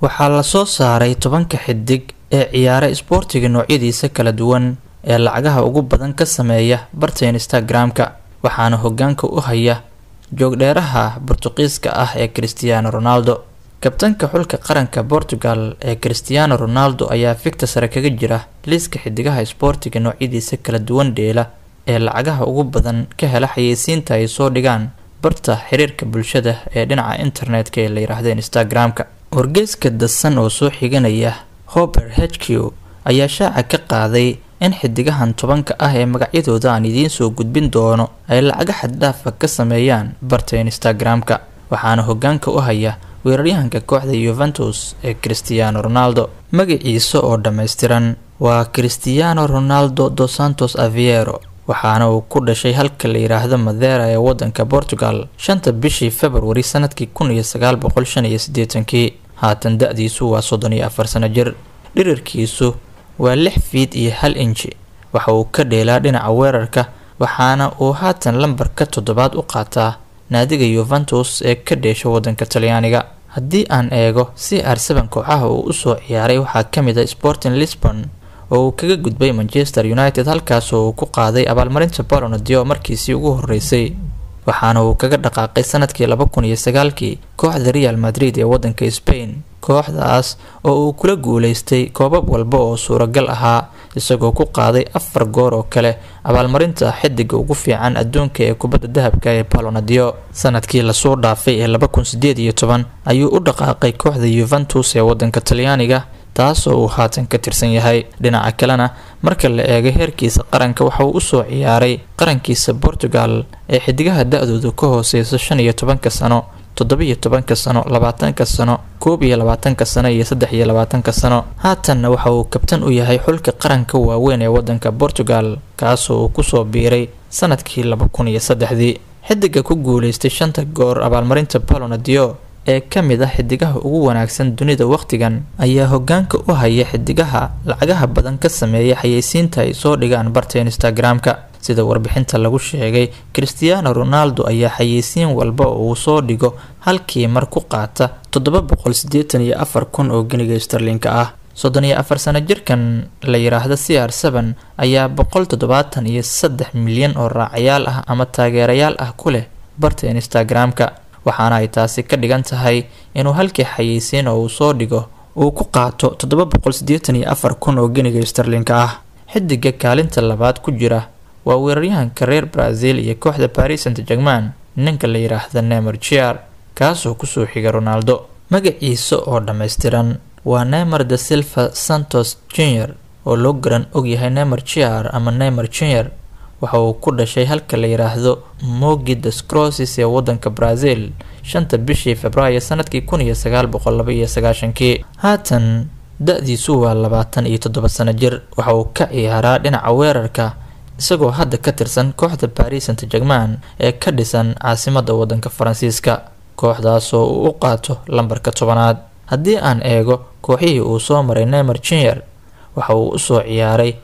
waxaa la soo saaray 10 xidig ee ciyaara isboortiga noocyadiisa kala duwan ee lacagaha ugu badan ka sameeya barta Instagram-ka waxaana hoggaanka u haya joogdheeraha Portugiiska ah ee Cristiano Ronaldo. kabtanka xulka qaranka Portugal ee Cristiano Ronaldo ayaa fikta sare kaga jira liiska xidigaha isboortiga noocyadiisa kala duwan dheela ee lacagaha ugu badan ka hela xayeysiinta ay soo dhigaan barta xiriirka bulshada ee dhinaca internetka ee la yiraahdo Instagram-ka. wargeyska dasan oo soo xiganaya Hopper HQ ayaa shaaca ka qaaday in xidigahan 10 ah ee magacyadooda aan idiin soo gudbin doono ay lacaga xad dhaaf ah ka sameeyaan barta Instagram-ka waxaana hoggaanka u haya weeraryahanka kooxda Juventus ee Cristiano Ronaldo. magaciisa oo dhameystiran waa Cristiano Ronaldo dos Santos Aveiro waxaana uu ku dhashay halka la yiraahdo Madeira ee wadanka Portugal 5 bishii February sanadkii 1985. haatan da'diisu waa 34 sano jir. dhirirkiisu waa 6 feet iyo 1 inch. waxa uu ka dheelaa dhinaca weerarka waxaana uu haatan lambarka 7 u qaataa naadiga Juventus ee ka dheesha wadanka Talyaaniga. haddii aan eego CR7 kooxaha uu u soo ciyaaray waxaa ka mid ah Sporting Lisbon oo uu kaga gudbay Manchester United halkaas oo uu ku qaaday abaalmarinta Ballon d'Or markiisii ugu horeysay waxaana uu kaga dhaqaaqay sanadkii 2009 kooxda Real Madrid ee wadanka Spain. kooxdaas oo uu kula guuleystay koobab walba oo suuragal ahaa isagoo ku qaaday 4 goor oo kale abaalmarinta xidiga ugu fiican adduunka ee kubadda dahabka ee Ballon d'Or. sanadkii la soo dhaafay ee 2018 ayuu u dhaqaaqay kooxda Juventus ee wadanka Talyaaniga taasoo uu haatan ka tirsan yahay. dhinaca kalena marka la eego heerkiisa qaranka waxa uu u soo ciyaaray qarankiisa Portugal ee xidigaha da'doodu ka hooseyso 15 sano 17 sano 20 sano 21 sano iyo 23 sano. haatanna waxa uu kabtan u yahay xulka qaranka waaweyn ee wadanka Portugal kaasoo uu ku soo biiray sanadkii 2003. xidiga ku guuleystay 5 goor abaalmarinta Ballon d'Or ee ka mid ah xidigaha ugu wanaagsan dunida waqtigan ayaa hoggaanka u haya xidigaha lacagaha badan ka sameeya xayeysiinta ay soo dhigaan barta Instagram-ka. sida warbixinta lagu sheegay Cristiano Ronaldo ayaa xayeysiin walba oo uu soo dhigo halkii mar ku qaata 784,000 oo giniga sterling ah. 34 sano jirkan la yiraahdo CR7 ayaa 173 milyan oo raacayaal ah ama taageerayaal ah ku leh barta Instagram-ka waxaana ay taasi ka dhigan tahay inuu halkii xayeysiin oo uu soo dhigo uu ku qaato 784,000 oo giniga sterling ah. xidiga kaalinta labaad ku jira waa weeraryahanka reer Brazil iyo kooxda Paris Saint-Germain ninka la yiraahdo Neymar Jr kaasoo ku soo xiga Ronaldo. magaciisa oo dhameystiran waa Neymar da Silva Santos Jr oo loo garan og yahay Neymar Jr ama Neymar Jr. waxa uu ku dhashay halka la yiraahdo Mogi das Cruzes ee wadanka Brazil 5 bishii Febraayo sanadkii 1992. haatan da'diisu waa 27 sano jir. waxa uu ka ciyaaraa dhinaca weerarka isagoo hadda ka tirsan kooxda Paris Saint-Germain ee ka dhisan caasimadda wadanka Faransiiska kooxdaas oo uu u qaato lambarka 10aad. haddii aan eego kooxihii uu soo maray Neymar Jr waxa uu u soo ciyaaray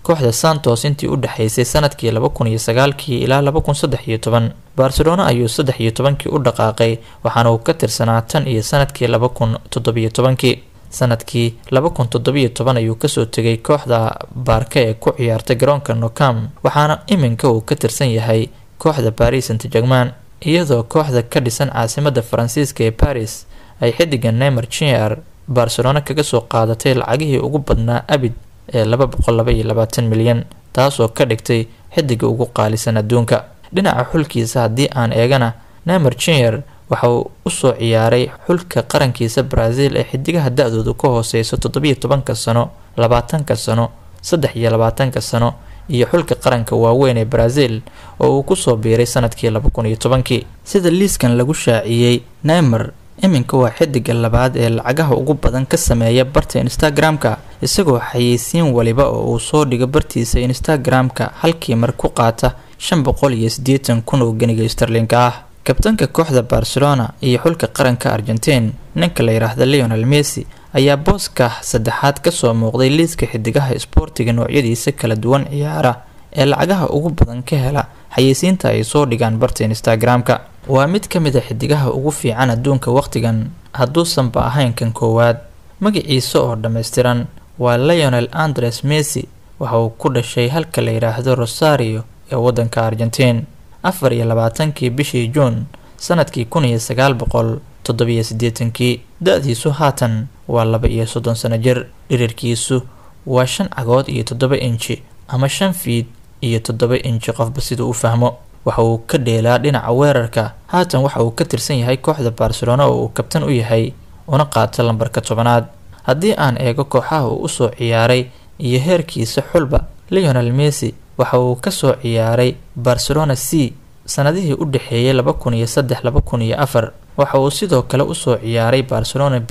kooxda Santos intii u dhaxaysay sanadkii 2009 ilaa 2013. Barcelona ayuu 13 u dhaqaaqay waxaana uu ka tirsanaa tan iyo sanadkii 2017. sanadkii 2017 ayuu ka soo tagay kooxda Barca ee ku ciyaartay garoonka Nou Camp waxaana iminka uu ka tirsan yahay kooxda Paris Saint-Germain iyadoo kooxda ka dhisan caasimadda Faransiiska ee Paris ay xidiga Neymar Jr Barcelona kaga soo qaadatay lacagihii ugu badnaa abid ee 222 milyan taasoo ka dhigtay xidiga ugu qaalisan adduunka. dhinaca xulkiisa haddii aan eegana Neymar Jr waxa uu u soo ciyaaray xulka qarankiisa Brazil ee xidigaha da'doodu ka hooseyso 17 sano 20 sano 23 sano iyo xulka qaranka waaweyn ee Brazil oo uu ku soo biiray sanadkii 2010. sida liiskan lagu shaaciyay Neymar iminka waa xidiga labaad ee lacagaha ugu badan ka sameeya barta Instagram-ka isagoo xayeysiin waliba oo uu soo dhigo bartiisa Instagram-ka halkii mar ku qaata 580,000 oo giniga sterling ah. kabtanka kooxda Barcelona iyo xulka qaranka Argentine ninka la yiraahdo Lionel Messi ayaa booska saddexaad ka soo muuqday liiska xidigaha isboortiga noocyadiisa kala duwan ciyaara ee lacagaha ugu badan ka hela xayeysiinta ay soo dhigaan barta Instagram-ka. waa mid ka mid ah xidigaha ugu fiican adduunka waqtigan hadduusanba ahayn kan koowaad. Magaciisa oo dhammaystiran waa Lionel Andres Messi. Waxa uu ku dhashay halka la yiraahdo Rosario ee waddanka Argentine 24 bishii June sanadkii 1987. Da'diisu haatan waa 32 sano jir. Dhirirkiisu waa 5 cagood iyo 7 inchi ama 5 feet iyo 7 inchi qofba siduu u fahmo. Waxa uu ka dheelaa dhinaca weerarka. Haatan waxa uu ka tirsan yahay kooxda Barcelona oo uu kabtan u yahay una qaata lambarka 10aad. Haddii aan eego kooxaha uu u soo ciyaaray iyo heerkiisa xulba, Lionel Messi waxa uu ka soo ciyaaray Barcelona C sanadihii u dhaxeeyay 2003-2004. waxa uu sidoo kale u soo ciyaaray Barcelona B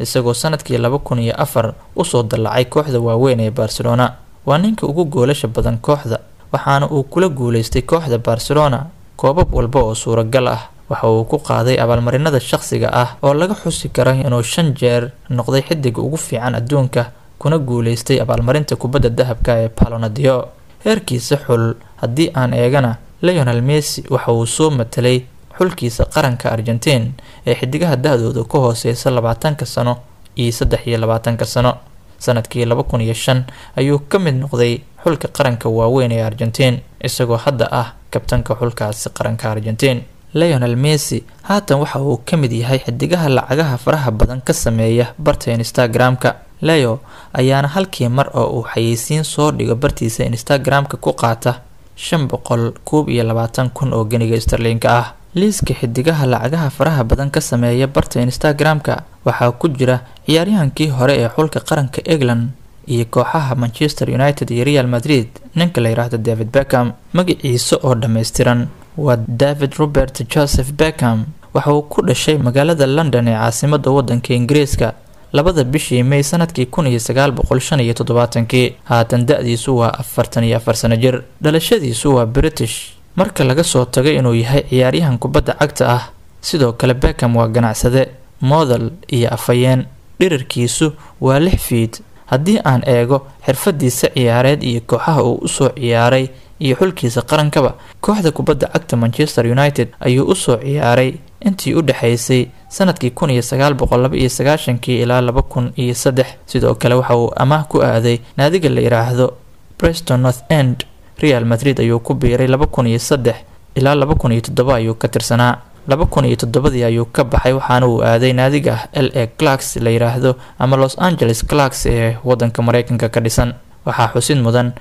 isagoo sanadkii 2004 u soo dallacay kooxda waaweyn ee Barcelona. Waa ninka ugu goolasha badan kooxda, waxaana uu kula guuleystay kooxda Barcelona koobab walba oo suuragal ah. waxa uu ku qaaday abaalmarinada shakhsiga ah oo laga xusi karo inuu 5 jeer noqday xidiga ugu fiican adduunka kuna guuleystay abaalmarinta kubadda dahabka ee Ballon d'Or. heerkiisa xul haddii aan eegana, Lionel Messi waxa uu soo matalay xulkiisa qaranka Argentine ee xidigaha da'dooda ka hooseysa 20 sano iyo 23 sano. sanadkii 2005 ayuu ka mid noqday xulka qaranka waaweyn ee Argentine isagoo hadda ah kabtanka xulkaasi qaranka Argentine. Lionel Messi haatan waxa uu ka mid yahay xidigaha lacagaha faraha badan ka sameeya barta Instagram-ka. Leo ayaana halkii mar oo uu xayeysiin soo dhigo bartiisa Instagram-ka ku qaata 521,000 oo ganiga sterling-ka ah. liiska xidigaha lacagaha faraha badan ka sameeya barta Instagram-ka waxaa ku jira ciyaaryahankii hore ee xulka qaranka England iyo kooxaha Manchester United iyo Real Madrid, ninka la yiraahdo David Beckham. Magaciisa oo dhammaystiran waa David Robert Joseph Beckham. waxa uu ku dhashay magaalada London ee caasimadda waddanka Ingiriiska 2 bishii May sanadkii 1975. haatan da'diisu waa 44 sano jir. dhalashadiisu waa British. marka laga soo tagay inuu yahay ciyaaryahan kubadda cagta ah, sidoo kale Beckham waa ganacsade, model iyo afayeen. dhirirkiisu waa 6 feet. haddii aan eego xirfadiisa ciyaareed iyo kooxaha uu u soo ciyaaray iyo xulkiisa qarankaba, kooxda kubadda cagta Manchester United ayuu u soo ciyaaray intii u dhaxaysay sanadkii 1992 ilaa 2003. sidoo kale waxa uu amaah ku aaday naadiga la yiraahdo Preston North End. Real Madrid ayuu ku biiray 2003 ilaa 2007 ayuu ka tirsanaa. 2007 ayuu ka baxay waxaana uu aaday naadiga LA Galaxy la yiraahdo ama Los Angeles Galaxy ee waddanka Mareykanka ka dhisan. waxaa xusid mudan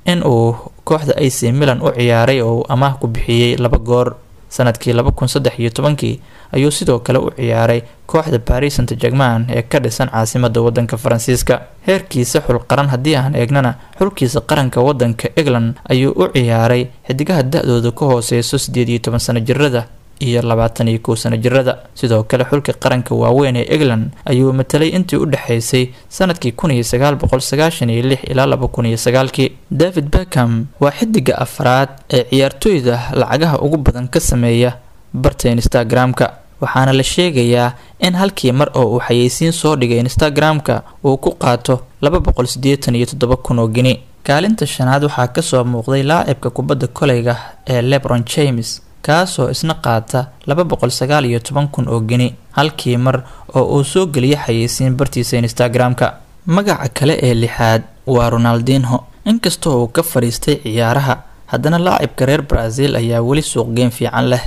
in uu kooxda AC Milan u ciyaaray oo amaah ku bixiyay 2 goor. sanadkii 2013 ayuu sidoo kale u ciyaaray kooxda Paris Saint-Germain ee ka dhisan caasimadda waddanka Faransiiska. heerkiisa xul qaran haddii aan eegnana, xulkiisa qaranka waddanka England ayuu u ciyaaray xidigaha da'dooda ka hooseyso 18 sano jirada iyo 21 sano jirada. sidoo kale xulka qaranka waaweyn ee England ayuu matalay intii u dhaxaysay sanadkii 1996 ilaa 2009. David Beckham waa xidiga afraad ee ciyaartoyda lacagaha ugu badan ka sameeya barta Instagram-ka, waxaana la sheegayaa in halkii mar oo uu xayeysiin soo dhigay Instagram-ka uu ku qaato 287,000 oo gini. kaalinta shanaad waxaa ka soo muuqday laacibka kubadda koleyga ee LeBron James, kaasoo isna qaata 219,000 oo gini halkii mar oo uu soo geliyay xayeysiin bartiisa Instagram-ka. magaca kale ee lixaad waa Ronaldinho. inkastoo uu ka fariistay ciyaaraha, haddana laacibka reer Brazil ayaa weli suuqgeyn fiican leh,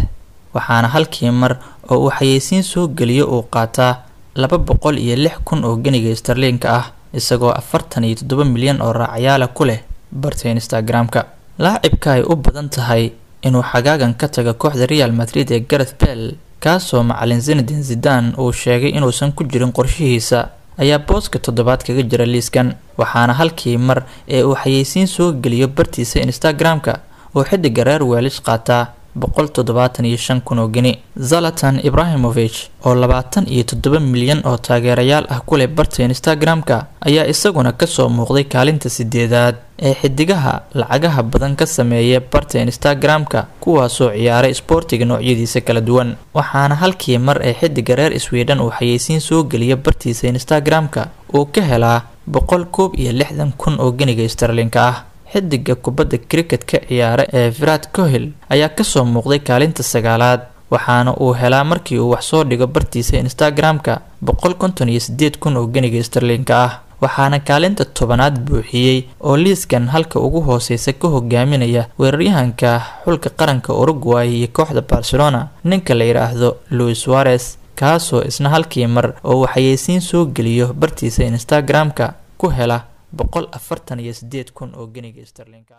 waxaana halkii mar oo uu xayeysiin soo geliyo uu qaataa 206,000 oo ganiga sterling-ka ah isagoo 47 milyan oo raacayaal ku leh barta Instagram-ka. laacibka ay u badan tahay inuu xagaagan ka taga kooxda Real Madrid ee Gareth Bale, kaasoo macallin Zinedine Zidane uu sheegay inuusan ku jirin qorshihiisa, ayaa booska 7aad kaga jira liiskan. waxaana halkii mar ee uu xayeysiin soo geliyo bartiisa Instagram-ka uu xidiga reer Wales qaataa 175,000 oo gini. Zlatan Ibrahimovic oo 27 milyan oo taageerayaal ah ku leh barta Instagram-ka ayaa isaguna ka soo muuqday kaalinta 8aad ee xidigaha lacagaha badan ka sameeya barta Instagram-ka kuwaasoo ciyaaray sportiga noocyadiisa kala duwan. waxaana halkii mar ee xidiga reer Sweden uu xayeysiin soo geliyo bartiisa Instagram-ka uu ka helaa 160,000 oo ganiga sterling-ka ah. xidiga kubadda cricket ka ciyaara ee Virat Kohli ayaa ka soo muuqday kaalinta 9aad, waxaana uu helaa markii uu wax soo dhigo bartiisa Instagram-ka 158,000 oo ganiga sterling-ka ah, waxaana kaalinta 10aad buuxiyay oo liiskan halka ugu hooseysa ka hogaaminaya weeraryahanka xulka qaranka Uruguay iyo kooxda Barcelona ninka la yiraahdo Luis Suarez, kaasoo isna halkii mar oo waxaysiin soo geliyo bartiisa Instagram-ka ku hela 148,000 oo ganiga sterling-ka.